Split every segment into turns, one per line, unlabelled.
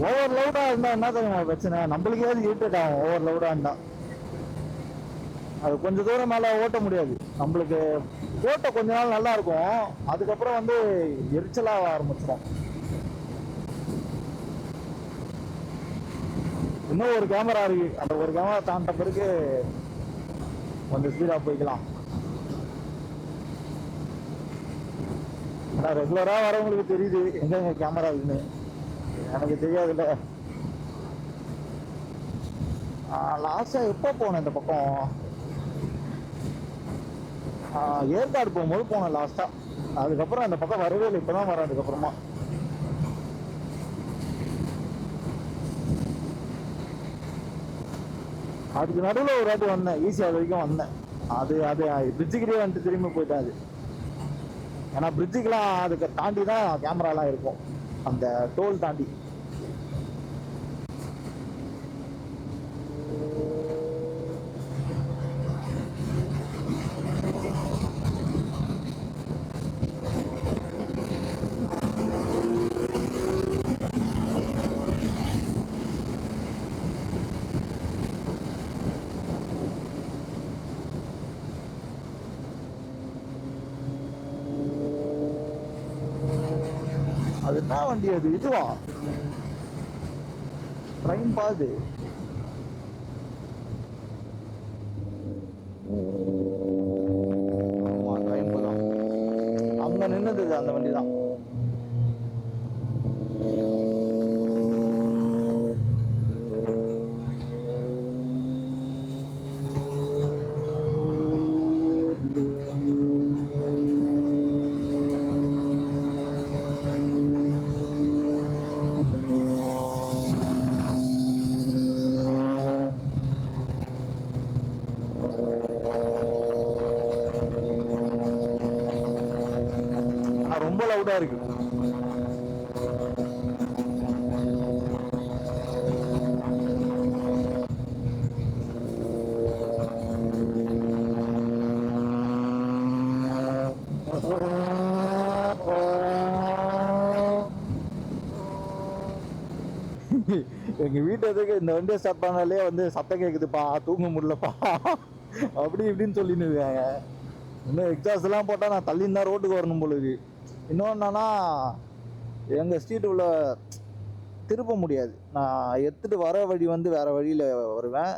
Over லவுடாக இருந்தால் என்ன தெரியுமா பிரச்சனை, நம்மளுக்கே அது இரிட்டேட் ஆகும். ஓவர் லவுடாக இருந்தால் அது கொஞ்சம் தூரம் மேலே ஓட்ட முடியாது நம்மளுக்கு. ஓட்ட கொஞ்ச நாள் நல்லா இருக்கும், அதுக்கப்புறம் வந்து எரிச்சலாக ஆரம்பிச்சிடும். இன்னும் ஒரு கேமரா இருக்கு, அந்த ஒரு கேமரா தாண்ட பிறகு கொஞ்சம் ஸ்பீடாக போய்க்கலாம். ஆனால் ரெகுலராக வரவங்களுக்கு தெரியுது எங்க கேமரா இருக்குன்னு, எனக்கு தெரியாதுல்ல. லாஸ்ட்டாக எப்போ போனேன் இந்த பக்கம், ஏற்காடு போகும்போது போனேன் லாஸ்ட்டாக. அதுக்கப்புறம் அந்த பக்கம் வரவே இல்லை, இப்போ தான் வரேன் அதுக்கப்புறமா. அதுக்கு நடுவில் ஒரு வாட்டி வந்தேன், ஈஸியாக வரைக்கும் வந்தேன். அது அது பிரிட்ஜுக்கிட்டே வந்துட்டு திரும்பி போயிட்டேன் அது. ஏன்னா பிரிட்ஜுக்கெலாம் அதுக்கு தாண்டி தான் கேமராலாம் இருக்கும், அந்த டோல் தாண்டி. அது என்ன வண்டி அது, இதுவா ட்ரெயின் பாது. ட்ரெயின் போதும், அங்க நின்னுது அந்த வண்டி தான். ரொம்ப லவுடா இருக்கு. எங்க வீட்டுக்கு இந்த வண்டியை ஸ்டார்ட் பண்ணாலே வந்து சத்தம் கேக்குதுப்பா, தூங்க முடியலப்பா அப்படி இப்படின்னு சொல்லின்னு இருக்காங்க. இன்னும் எக்ஸாஸ்ட் எல்லாம் போட்டா நான் தள்ளின்னு தான் ரோட்டுக்கு வரணும் பொழுது. இன்னொன்று என்னன்னா, எங்கள் ஸ்ட்ரீட் உள்ள திருப்ப முடியாது. நான் எடுத்துகிட்டு வர வழி வந்து வேறு வழியில் வருவேன்,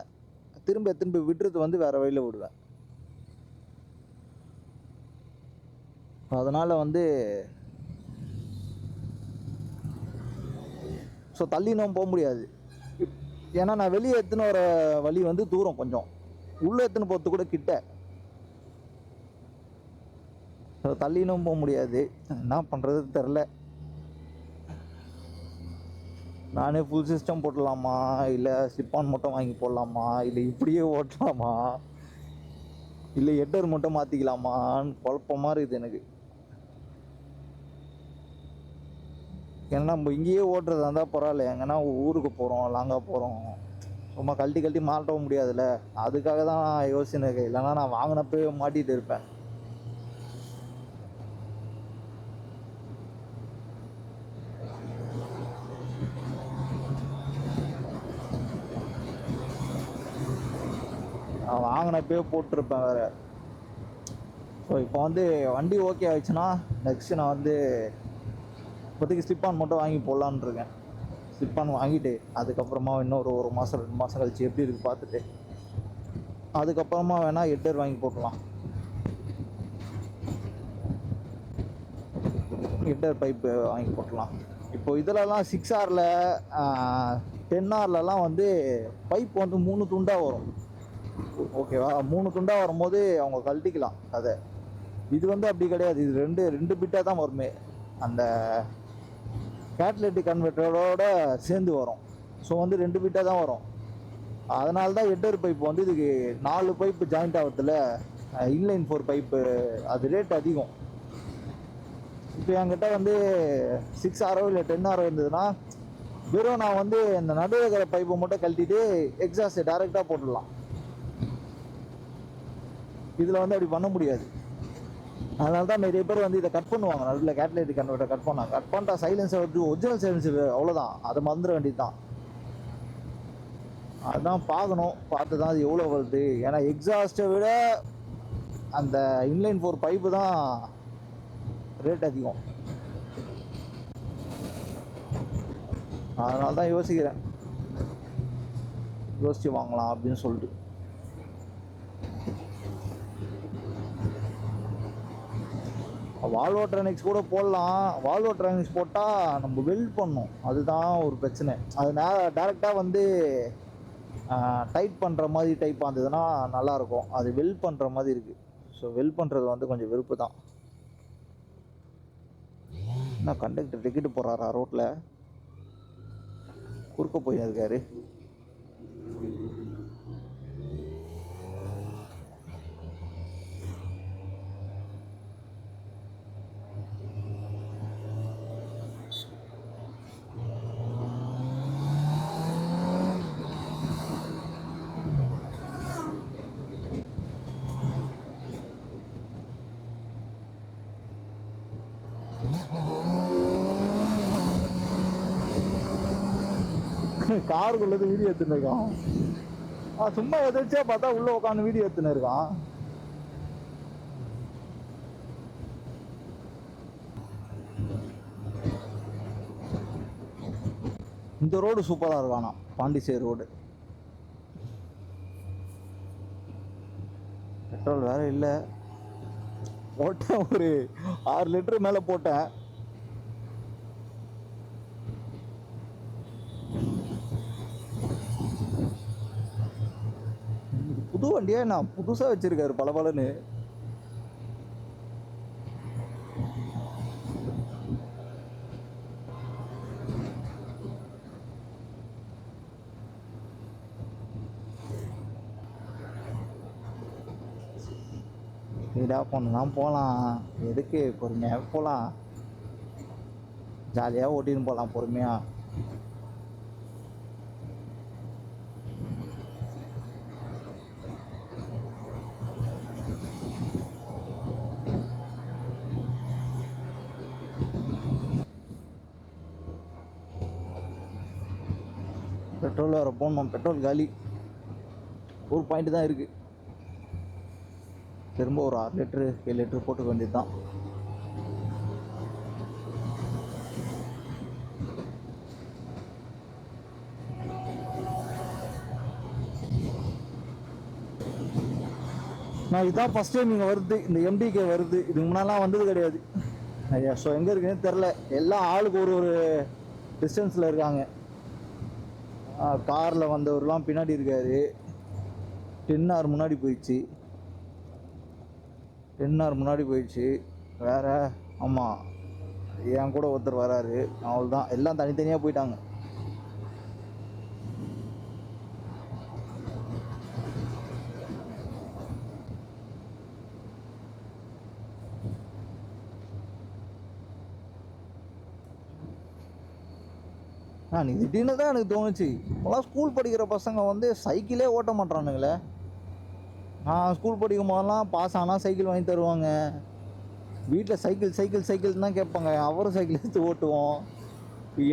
திரும்ப விட்டுறது வந்து வேறு வழியில் விடுவேன். அதனால் வந்து ஸோ தள்ளினும் போக முடியாது. ஏன்னா நான் வெளியே எடுத்துன்னு வர வழி வந்து தூரம், கொஞ்சம் உள்ளே எடுத்துன்னு போகிறது கூட கிட்ட. ஸோ தள்ளினும் போக முடியாது, என்ன பண்ணுறது தெரில. நானே ஃபுல் சிஸ்டம் போட்டலாமா, இல்லை ஸ்லிப்பான் மட்டும் வாங்கி போடலாமா, இல்லை இப்படியே ஓட்டலாமா, இல்லை ஹெட்டர் மட்டும் மாற்றிக்கலாமான்னு குழப்பமாக இருக்குது எனக்கு. ஏன்னா நம்ம இங்கேயே ஓட்டுறதா இருந்தால் பரவாயில்ல, எங்கன்னா ஊருக்கு போகிறோம், லாங்காக போகிறோம், சும்மா கழட்டி மாட்டவும் முடியாதுல்ல. அதுக்காக தான் நான் யோசனை, இல்லைன்னா நான் வாங்கினப்பே மாட்டிகிட்டு இருப்பேன். நான் வாங்கினப்பே போட்டிருப்பேன் வேறு. ஸோ இப்போ வந்து வண்டி ஓகே ஆயிடுச்சுன்னா நெக்ஸ்ட்டு நான் வந்து இப்போதைக்கு ஸ்லிப்பான் மட்டும் வாங்கி போடலான்னு இருக்கேன். ஸ்லிப்பான் வாங்கிட்டு அதுக்கப்புறமா இன்னொரு 1 மாதம் 2 மாதம் கழிச்சு எப்படி இருக்குது பார்த்துட்டு அதுக்கப்புறமா வேணால் ஹெட்டர் வாங்கி போடலாம். ஹெட்டர் பைப்பு வாங்கி போட்டலாம். இப்போ இதிலலாம் 6Rல 10Rலலாம் வந்து பைப் வந்து 3 துண்டாக வரும், ஓகேவா? 3 துண்டாக வரும்போது அவங்க கழட்டிக்கலாம் அதை. இது வந்து அப்படி கிடையாது, இது ரெண்டு பிட்டாக தான் வருமே, அந்த கேட்லிட்டிக் கன்வெர்ட்டரோட சேர்ந்து வரும். ஸோ வந்து 2 பிட்டாக தான் வரும். அதனால தான் ஹெட்டர் பைப் வந்து இதுக்கு 4 பைப்பு ஜாயிண்ட் ஆகிறதுல இன்லைன் 4 பைப்பு அது ரேட் அதிகம். இப்போ என்கிட்ட வந்து 6R இல்லை 10R இருந்ததுன்னா வெறும் நான் வந்து இந்த நடுவில் இருக்கிற பைப்பை மட்டும் கழட்டிட்டு எக்ஸாஸ்ட் டைரெக்டாக போட்டுடலாம். இதில் வந்து அப்படி பண்ண முடியாது. அதனால தான் நிறைய பேர் வந்து இதை கட் பண்ணுவாங்க, நடுவில் கேட்டலைட் கன்வெர்ட்டர் கட் பண்ணாங்க. கட் பண்ணிட்டா சைலன்சர் வந்து ஒரிஜினல் சைலன்சர் அவ்வளோதான், அதை மறந்துட வேண்டியது தான். அதுதான் பார்க்கணும், பார்த்து தான் அது எவ்வளோ வருது. ஏன்னா எக்ஸாஸ்ட்டை விட அந்த இன்லைன் 4 பைப்பு தான் ரேட் அதிகம். அதனால தான் யோசிக்கிறேன், யோசித்து வாங்கலாம் அப்படின்னு சொல்லிட்டு. வால்வோட்ரானிக்ஸ் கூட போடலாம். வால்வோட்ரானிக்ஸ் போட்டால் நம்ம வெல்ட் பண்ணணும், அதுதான் ஒரு பிரச்சனை. அது டேரெக்டாக வந்து டைட் பண்ணுற மாதிரி டைப் வந்ததுன்னா நல்லாயிருக்கும். அது வெல்ட் பண்ணுற மாதிரி இருக்குது. ஸோ வெல்ட் பண்ணுறது வந்து கொஞ்சம் வெறுப்பு தான். என்ன கண்டக்டர் டிக்கெட்டு போடுறாரா ரோட்டில், குறுக்க போயிருக்காரு. காருக்குள்ளது வீடியோ எடுத்துன்னு இருக்கான். சும்மா எதிர்ச்சியா பார்த்தா உள்ள உட்காந்து வீடியோ எடுத்துன்னு இருக்கான். இந்த ரோடு சூப்பராக இருக்கானா, பாண்டிச்சேரி ரோடு. பெட்ரோல் வேற இல்லை, போட்டேன் ஒரு 6 லிட்டரு மேலே போட்டேன். புது வண்டியா நான் புதுசாக வச்சிருக்காரு பலன்னு. ஸ்பீடாக போனலாம் போகலாம், எதுக்கு பொறுமையாக போகலாம், ஜாலியாக ஓட்டின்னு போகலாம் பொறுமையாக. பெட்ரோல் வேறு போடணும், பெட்ரோல் காலி. ஒரு பாயிண்ட் தான் இருக்குது. திரும்ப ஒரு 6 லிட்டரு 7 லிட்டரு போட்டுக்க வேண்டியது தான். நான் இதுதான் ஃபஸ்ட் டைம் இங்கே வருது, இந்த எம்டிகே வருது. இதுக்கு முன்னாலாம் வந்தது கிடையாது. ஸோ எங்கே இருக்குன்னு தெரில. எல்லாம் ஆளுக்கு ஒரு டிஸ்டன்ஸில் இருக்காங்க. காரில் வந்தவரெலாம் பின்னாடி இருக்காரு. 10R முன்னாடி போயிடுச்சு, 10R முன்னாடி போயிடுச்சு. வேறு ஆமாம், என் கூட ஒருத்தர் வராரு, அவ்வளோதான். எல்லாம் தனித்தனியாக போயிட்டாங்க. நீ திடீர்னு தான் எனக்கு தோணுச்சு, இப்போலாம் ஸ்கூல் படிக்கிற பசங்க வந்து சைக்கிளே ஓட்ட மாட்டானுங்களே. நான் ஸ்கூல் படிக்கும் போதெல்லாம் பாஸ் ஆனால் சைக்கிள் வாங்கி தருவாங்க. வீட்டில் சைக்கிள் சைக்கிள் சைக்கிள் தான் கேட்பாங்க, அவரும் சைக்கிள் எடுத்து ஓட்டுவோம்.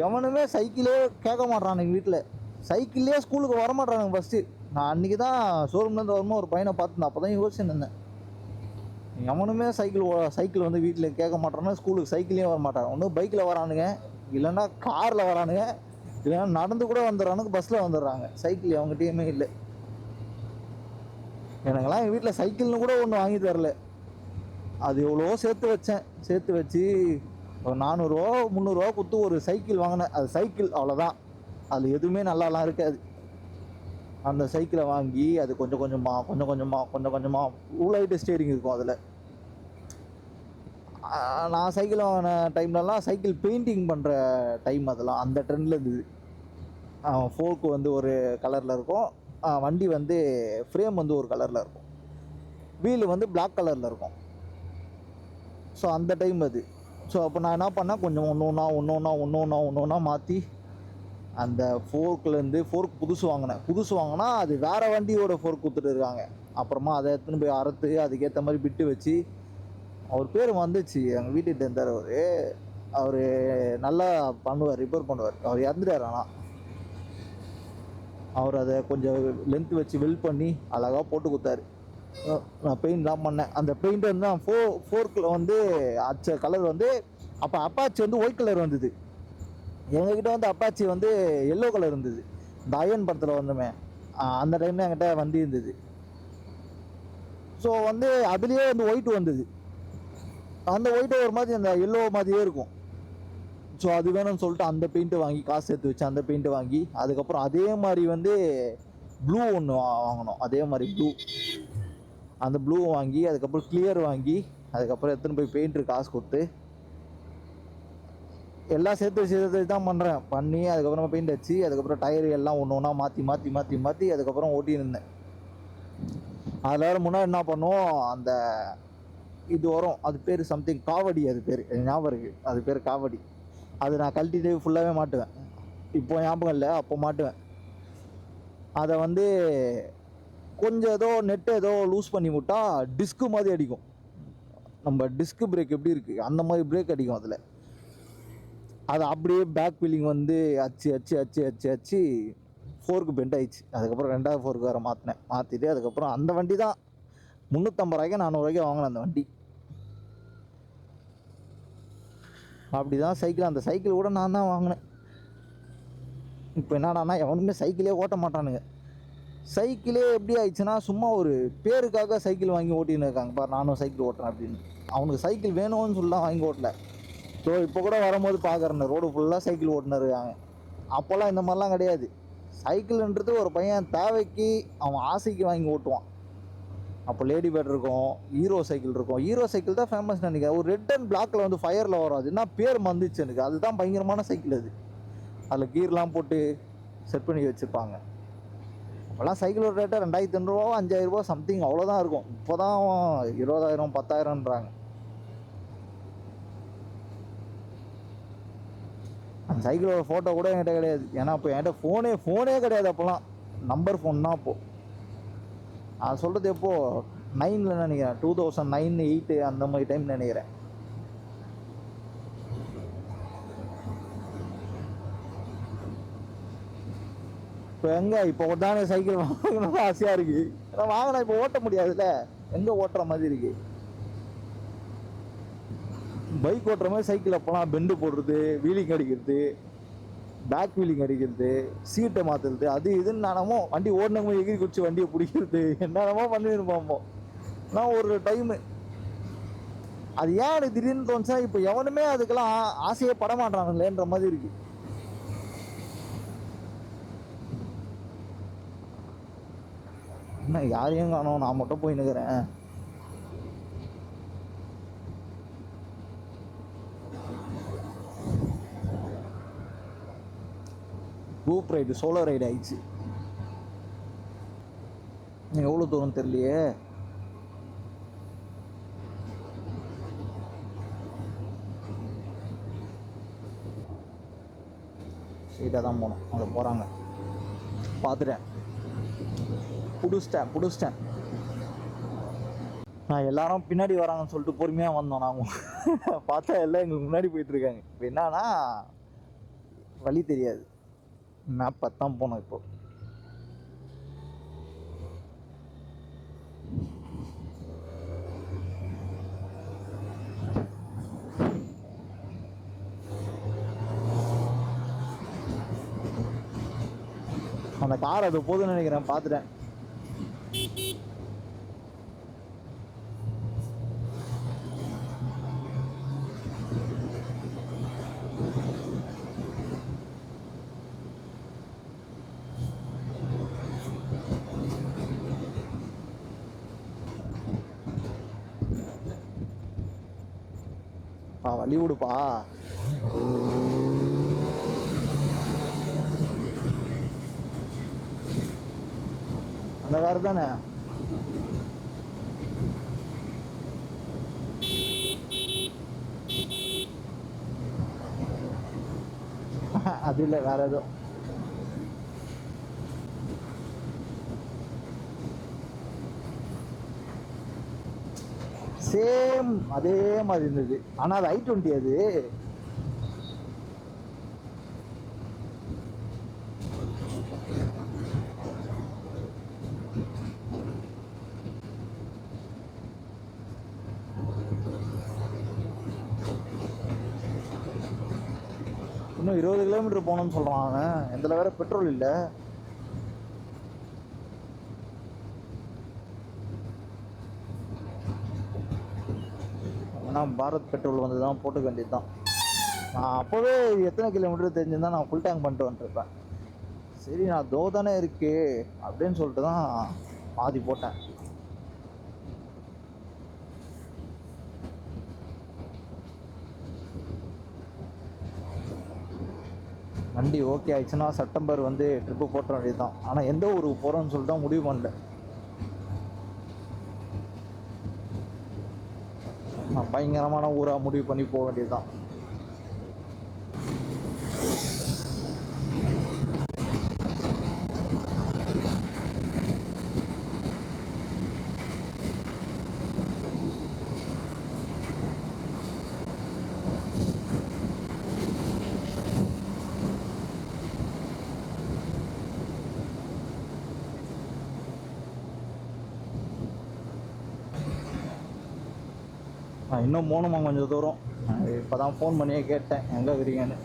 எவனுமே சைக்கிளே கேட்க மாட்டானுங்க வீட்டில். சைக்கிள்லேயே ஸ்கூலுக்கு வரமாட்டானுங்க ஃபஸ்ட்டு. நான் அன்றைக்கி தான் ஷோரூம்லேருந்து வரும்போது ஒரு பையனை பார்த்துருந்தேன். அப்போ தான் யோசிச்சுன்னு இருந்தேன், எவனுமே சைக்கிள் வந்து வீட்டில் கேட்க மாட்டானுங்க, ஸ்கூலுக்கு சைக்கிளையும் வர மாட்டாங்க. ஒன்றும் பைக்கில் வரானுங்க, இல்லைன்னா காரில் வரானுங்க, இல்லைன்னா நடந்து கூட வந்துடுறானுங்க, பஸ்ஸில் வந்துடுறாங்க. சைக்கிள் அவங்ககிட்டயுமே இல்லை. எனக்கெல்லாம் எங்கள் வீட்டில் சைக்கிள்னு கூட ஒன்று வாங்கி தரல. அது எவ்வளோ சேர்த்து வச்சு ஒரு 400 300 கொடுத்து ஒரு சைக்கிள் வாங்கினேன். அது சைக்கிள் அவ்வளோதான், அது எதுவுமே நல்லாலாம் இருக்காது. அந்த சைக்கிளை வாங்கி அது கொஞ்சம் கொஞ்சமாக ஊழைட்டு ஸ்டேரிங் இருக்கும் அதில். நான் சைக்கிள் வாங்கின டைம்லலாம் சைக்கிள் பெயிண்டிங் பண்ணுற டைம், அதெல்லாம் அந்த ட்ரெண்டில் இருந்தது. ஃபோர்க்கு வந்து ஒரு கலரில் இருக்கும், வண்டி வந்து ஃப்ரேம் வந்து ஒரு கலரில் இருக்கும், வீலு வந்து பிளாக் கலரில் இருக்கும். ஸோ அந்த டைம் அது. ஸோ அப்போ நான் என்ன பண்ணேன், கொஞ்சம் ஒன்று ஒன்றா மாற்றி அந்த ஃபோர்க் புதுசு வாங்கினா அது வேறு வண்டியோட ஃபோர்க் கொடுத்துட்டு இருக்காங்க. அப்புறமா அதை எடுத்துன்னு போய் அறுத்து அதுக்கேற்ற மாதிரி பிட்டு வச்சு அவர் பேர் வந்துச்சு, எங்கள் வீட்டுக்கிட்ட இருந்தார் அவர். அவர் நல்லா பண்ணுவார், ரிப்பேர் பண்ணுவார். அவர் இறந்துட்டார். ஆனால் அவர் அதை கொஞ்சம் லென்த் வச்சு வெல் பண்ணி அழகாக போட்டு கொடுத்தாரு. நான் பெயிண்ட் தான் பண்ணேன். அந்த பெயிண்ட் வந்து நான் ஃபோர்க்கில் வந்து அச்ச கலர் வந்து அப்போ அப்பாச்சி வந்து ஒயிட் கலர் வந்தது. எங்ககிட்ட வந்து அப்பாச்சி வந்து எல்லோ கலர் இருந்தது. இந்த அயன் படத்தில் வந்துமே அந்த டைமில் என்கிட்ட வண்டி இருந்தது. ஸோ வந்து அதுலேயே வந்து ஒயிட் வந்தது. அந்த ஒயிட்டு ஒரு மாதிரி அந்த எல்லோ மாதிரியே இருக்கும். ஸோ அது வேணும்னு சொல்லிட்டு அந்த பெயிண்ட்டு வாங்கி காசு சேர்த்து வச்சு அந்த பெயிண்ட்டு வாங்கி, அதுக்கப்புறம் அதே மாதிரி வந்து ப்ளூ ஒன்று வாங்கினோம். அதே மாதிரி ப்ளூ, அந்த ப்ளூ வாங்கி அதுக்கப்புறம் கிளியர் வாங்கி அதுக்கப்புறம் எடுத்துன்னு போய் பெயிண்ட்ரு காசு கொடுத்து எல்லாம் சேர்த்து தான் பண்ணுறேன். பண்ணி அதுக்கப்புறமா பெயிண்ட் அடிச்சு அதுக்கப்புறம் டயரு எல்லாம் ஒன்று ஒன்றா மாற்றி அதுக்கப்புறம் ஓட்டியிருந்தேன். அதில் வேறு முன்னாடி என்ன பண்ணுவோம், அந்த இது வரும், அது பேர் சம்திங் காவடி, அது பேர் ஞாபகம் இருக்குது, அது பேர் காவடி. அது நான் கழட்டிட்டு ஃபுல்லாகவே மாட்டுவேன். இப்போ ஞாபகம் இல்லை, அப்போ மாட்டுவேன். அதை வந்து கொஞ்சம் ஏதோ நெட்டு ஏதோ லூஸ் பண்ணி விட்டா டிஸ்க்கு மாதிரி அடிக்கும். நம்ம டிஸ்க்கு பிரேக் எப்படி இருக்குது அந்த மாதிரி பிரேக் அடிக்கும் அதில். அது அப்படியே பேக் வீலிங் வந்து அச்சு ஃபோர்க்கு பெண்ட் ஆயிடுச்சு. அதுக்கப்புறம் 2வது ஃபோர்க்கு வேறு மாற்றிட்டு அதுக்கப்புறம் அந்த வண்டி தான் 350 400 வாங்கினேன் அந்த வண்டி. அப்படி தான் சைக்கிள், அந்த சைக்கிள் கூட நான் தான் வாங்கினேன். இப்போ என்னடானா எவனுமே சைக்கிளே ஓட்ட மாட்டானுங்க. சைக்கிளே எப்படி ஆயிடுச்சுன்னா சும்மா ஒரு பேருக்காக சைக்கிள் வாங்கி ஓட்டின்னு இருக்காங்க. பாரு நானும் சைக்கிள் ஓட்டுறேன் அப்படின்னு. அவனுக்கு சைக்கிள் வேணும்னு சொல்லலாம் வாங்கி ஓட்டல. ஸோ இப்போ கூட வரும்போது பார்க்குறேன் ரோடு ஃபுல்லாக சைக்கிள் ஓட்டுன்னு இருக்காங்க. அப்போல்லாம் இந்த மாதிரிலாம் கிடையாது. சைக்கிள்ன்றது ஒரு பையன் தேவைக்கு அவன் ஆசைக்கு வாங்கி ஓட்டுவான். அப்போ லேடி பேர்ட் இருக்கும், ஹீரோ சைக்கிள் இருக்கும். ஹீரோ சைக்கிள் தான் ஃபேமஸ் நினைக்கிறேன். ஒரு ரெட் அண்ட் பிளாக்ல வந்து ஃபயரில் வரும். அது என்ன பேர் வந்துச்சு எனக்கு. அதுதான் பயங்கரமான சைக்கிள் அது. அதில் கீர்லாம் போட்டு செட் பண்ணி வச்சுருப்பாங்க. அப்போல்லாம் சைக்கிளோட ரேட்டாக 2500 ரூபா 5000 ரூபா சம்திங் அவ்வளோதான் இருக்கும். இப்போ தான் 20,000 10,000ன்றாங்க. அந்த சைக்கிளோட ஃபோட்டோ கூட என்கிட்ட கிடையாது. ஏன்னா இப்போ என்கிட்ட ஃபோனே கிடையாது. அப்போல்லாம் நம்பர் ஃபோன் தான். அப்போது நான் சொல்கிறது எப்போது 9ல் நினைக்கிறேன், 2009 8 அந்த மாதிரி டைம் நினைக்கிறேன். இப்போ எங்கே இப்போ தானே சைக்கிள் வாங்கணும்னு ஆசையாக இருக்குது. ஏன்னா வாங்கினா இப்போ ஓட்ட முடியாதுல்ல, எங்கே ஓட்டுற மாதிரி இருக்குது. பைக் ஓட்டுற மாதிரி சைக்கிள் அப்போலாம் பெண்டு போடுறது, வீலிங் அடிக்கிறது, பேக் வீலிங் அடிக்கிறது, சீட்டை மாற்றுறது, அது இதுன்னு நானமோ வண்டி ஓடினவங்க எகிரி குடிச்சு வண்டியை பிடிக்கிறது என்னென்னமோ பண்ணிருப்போம். நான் ஒரு டைமு அது ஏன் எனக்கு திடீர்னு தோணுச்சா, இப்போ எவனுமே அதுக்கெல்லாம் ஆசையே பட மாட்டானுங்களேன்ற மாதிரி இருக்கு. என்ன யாரையும் காணோம், நான் மட்டும் போய் நிற்கிறேன். குரூப் ரைடு, சோலோ ரைடு ஆயிடுச்சு. எவ்வளோ தூரம் தெரியலையே. ஸ்ட்ரெயிட்டாக தான் போகணும். அங்கே போகிறாங்க, பார்த்துட்டேன், பிடிச்சிட்டேன். நான் எல்லாரும் பின்னாடி வராங்கன்னு சொல்லிட்டு பொறுமையாக வந்தோம். நாங்கள் பார்த்தா எல்லாம் எங்களுக்கு முன்னாடி போயிட்டுருக்காங்க. இப்போ என்னன்னா வழி தெரியாது, மேப் பார்த்தான் போனோம். இப்போ அந்த கார் அது போதுன்னு நினைக்கிறேன், பார்த்துட்டேன். வழி விடுப்பா. அந்த கார் தானே. அது இல்லை, வேற ஏதோ. சேம் அதே மாதிரி இருந்தது. ஆனால் அது i20 அது. இன்னும் 20 கிலோமீட்டர் போகணும்னு சொல்கிறான் அவன். இதில் வேற பெட்ரோல் இல்லை. ஆனால் பாரத் பெட்ரோல் வந்து தான் போட்டுக்க வேண்டியது தான். நான் அப்போவே எத்தனை கிலோமீட்டர் தெரிஞ்சிருந்தா நான் ஃபுல் டேங்க் பண்ணிட்டு வந்துருப்பேன். சரி நான் தோ தானே இருக்கு அப்படின்னு சொல்லிட்டு தான் பாதி போட்டேன். வண்டி ஓகே ஆயிடுச்சுன்னா செப்டம்பர் வந்து ட்ரிப்பு போட்ட வேண்டியது தான். ஆனால் எந்த ஊருக்கு போகிறோன்னு சொல்லிட்டு தான் முடிவு பண்ணல. நான் பயங்கரமான ஊராக முடிவு பண்ணி போக வேண்டியது தான். இன்னும் போகணுமா கொஞ்சம் தூரம். இப்போ தான் ஃபோன் பண்ணியே கேட்டேன் எங்கே இருக்கிறீங்கன்னு.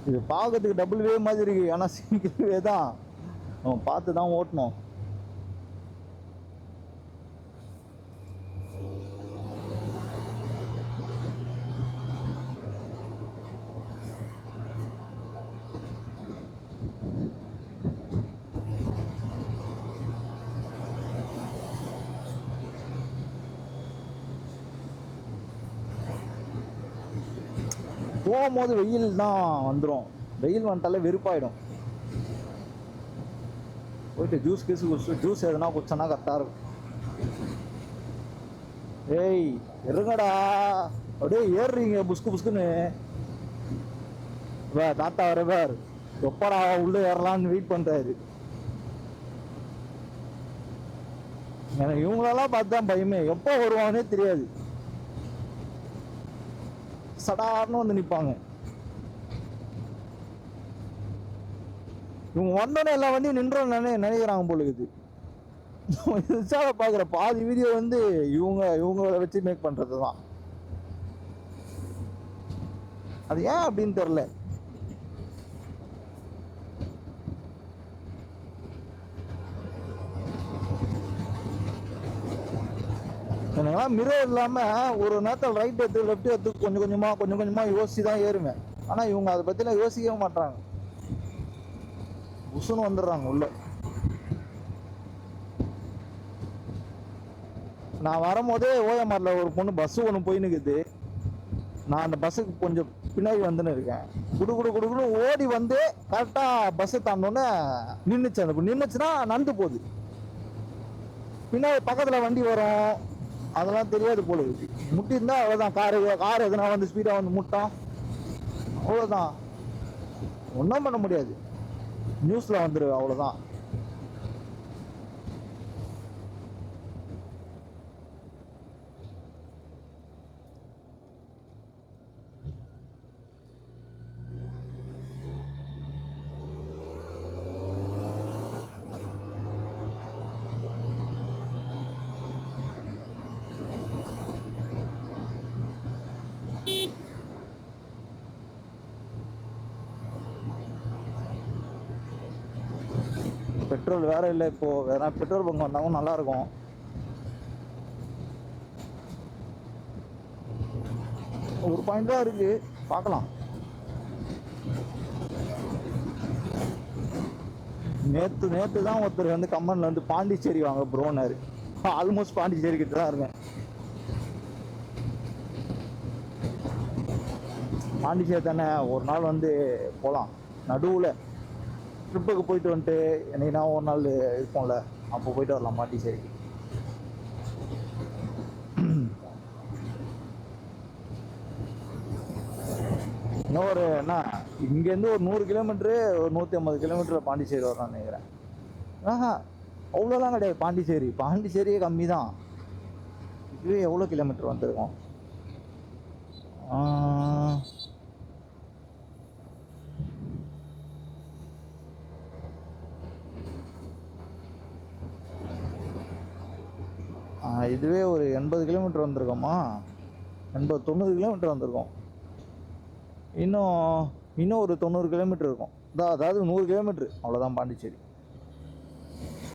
இது பார்க்கறதுக்கு டபுள் வே மாதிரி இருக்கு, ஆனால் சிங்கிள் வே தான். நம்ம பார்த்து தான் ஓட்டணும். போகும்போது வெயில் தான் வந்துடும். வெயில் வந்துட்டாலே வெறுப்பாயிடும். போயிட்டு ஜூஸ் குடிச்சு ஜூஸ் எதுனா குடிச்சோன்னா கரெக்டாக இருக்கும். ஏய் இருங்கடா, அப்படியே ஏறுறீங்க புஸ்கு புஸ்குன்னு. தாத்தா வர பார், எப்படா உள்ளே ஏறலான்னு வெயிட் பண்ணுறாரு. எனக்கு இவங்களெல்லாம் பார்த்து தான் பயமே, எப்போ வருவானே தெரியாது. சடார்னு வந்து நிற்பாங்க. இவங்க வந்தோடனே எல்லா வண்டியும் நின்றோன்னு நினைக்கிறாங்க போல இருக்குது. பார்க்குற பாதி வீடியோ வந்து இவங்கள வச்சு மேக் பண்ணுறது தான். அது ஏன் அப்படின்னு தெரில. எனக்குலாம் மிரர் இல்லாமல் ஒரு நேரத்தில் ரைட் எடுத்து லெஃப்ட் எடுத்து கொஞ்சம் கொஞ்சமாக யோசிச்சு தான் ஏறுவேன். ஆனால் இவங்க அதை பற்றிலாம் யோசிக்கவே மாட்டாங்க. உசுன்னு வந்துடுறாங்க உள்ள. நான் வரும்போதே ஓஎம்ஆரில் ஒரு பொண்ணு பஸ்ஸு ஒன்று போயின்னுக்குது. நான் அந்த பஸ்ஸுக்கு கொஞ்சம் பின்னாடி வந்துன்னு இருக்கேன். குடுக்குன்னு ஓடி வந்து கரெக்டாக பஸ்ஸை தாண்டோன்னே நின்றுச்சு. அந்த நின்றுச்சுன்னா நடந்து போகுது. பின்னாடி பக்கத்தில் வண்டி வரும், அதெல்லாம் தெரியாது போல இருக்கு. முட்டிருந்தா அவ்வளோதான். கார் எதுனா வந்து ஸ்பீடாக வந்து முட்டான், அவ்வளோதான். ஒன்றும் பண்ண முடியாது, நியூஸில் வந்துரு, அவ்வளோதான். பெட்ரோல் வேற இல்லை. இப்போ வேற பெட்ரோல் பங்க் வந்தாலும் நல்லா இருக்கும். ஒரு பாயிண்ட் தான் இருக்கு, பார்க்கலாம். நேற்று தான் ஒருத்தர் வந்து கம்பன்ல வந்து பாண்டிச்சேரி வாங்க ப்ரோனாரு. ஆல்மோஸ்ட் பாண்டிச்சேரி கிட்ட தான் இருக்கேன். பாண்டிச்சேரி தானே, ஒரு நாள் வந்து போகலாம். நடுவில் ட்ரிப்புக்கு போயிட்டு வந்துட்டு என்னைக்குனா ஒரு நாள் இருப்போம்ல, அப்போ போயிட்டு வரலாம் பாண்டிச்சேரிக்கு. இன்னும் ஒரு என்ன, இங்கேருந்து ஒரு 100 கிலோமீட்டரு, ஒரு 150 கிலோமீட்டரில் பாண்டிச்சேரி வரலாம்னு நினைக்கிறேன். அவ்வளோலாம் கிடையாது. பாண்டிச்சேரியே கம்மி தான். இதுவே எவ்வளோ கிலோமீட்டர் வந்திருக்கோம்? இதுவே ஒரு 80 கிலோமீட்டர் வந்திருக்கோமா? 80-90 கிலோமீட்டர் வந்திருக்கோம். இன்னும் ஒரு 90 கிலோமீட்டர் இருக்கும். அதாவது 100 கிலோமீட்ரு அவ்வளோதான் பாண்டிச்சேரி.